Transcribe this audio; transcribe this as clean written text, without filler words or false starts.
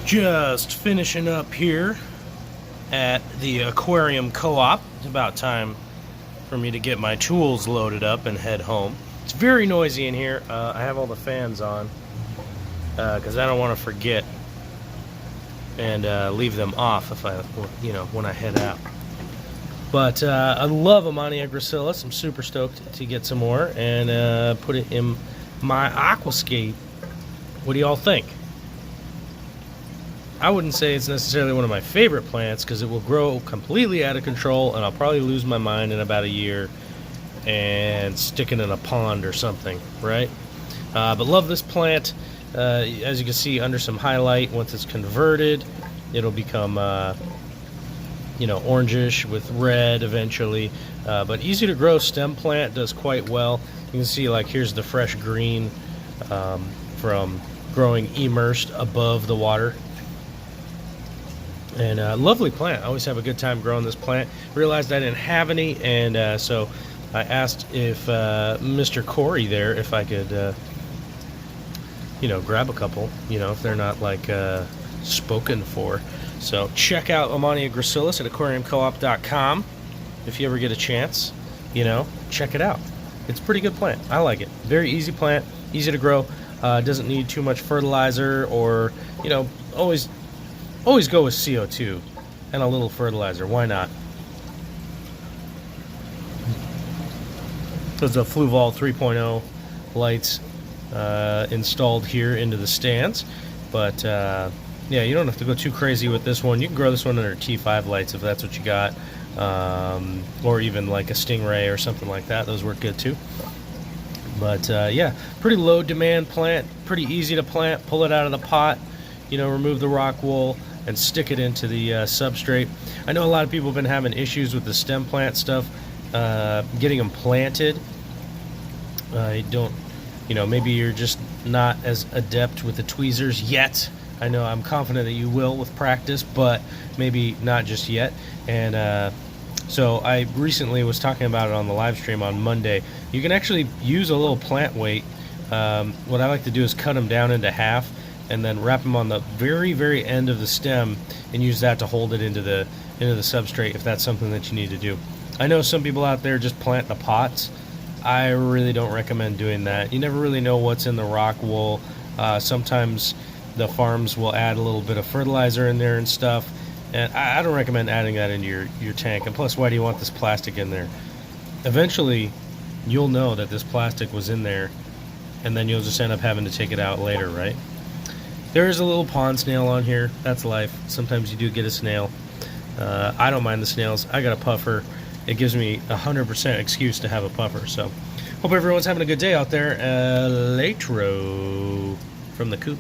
Just finishing up here at the aquarium co-op. It's about time for me to get my tools loaded up and head home. It's very noisy in here. I have all the fans on because I don't want to forget and leave them off if when I head out. But I love Ammania gracilis. I'm super stoked to get some more and put it in my aquascape. What do y'all think? I wouldn't say it's necessarily one of my favorite plants because it will grow completely out of control and I'll probably lose my mind in about a year and stick it in a pond or something, right? But love this plant. As you can see under some highlight, once it's converted, it'll become orangish with red eventually. But easy to grow stem plant, does quite well. You can see like here's the fresh green from growing immersed above the water. And lovely plant. I always have a good time growing this plant. Realized I didn't have any, and so I asked if Mr. Corey there, if I could, grab a couple, if they're not like spoken for. So check out Ammania gracilis at aquariumcoop.com if you ever get a chance. Check it out. It's a pretty good plant. I like it. Very easy plant, easy to grow. Doesn't need too much fertilizer or, always go with CO2 and a little fertilizer. Why not? There's a Fluval 3.0 lights installed here into the stands. But, yeah, you don't have to go too crazy with this one. You can grow this one under T5 lights if that's what you got. Or even like a Stingray or something like that. Those work good too. But, yeah, pretty low demand plant. Pretty easy to plant. Pull it out of the pot. Remove the rock wool and stick it into the substrate. I know a lot of people have been having issues with the stem plant stuff, getting them planted. Maybe you're just not as adept with the tweezers yet. I know I'm confident that you will with practice, but maybe not just yet. And so I recently was talking about it on the live stream on Monday. You can actually use a little plant weight. What I like to do is cut them down into half and then wrap them on the very, very end of the stem and use that to hold it into the substrate if that's something that you need to do. I know some people out there just plant the pots. I really don't recommend doing that. You never really know what's in the rock wool. Sometimes the farms will add a little bit of fertilizer in there and stuff, and I don't recommend adding that into your tank. And plus, why do you want this plastic in there? Eventually, you'll know that this plastic was in there, and then you'll just end up having to take it out later, right? There is a little pond snail on here. That's life. Sometimes you do get a snail. I don't mind the snails. I got a puffer. It gives me 100% excuse to have a puffer. So, hope everyone's having a good day out there. Latro from the coop.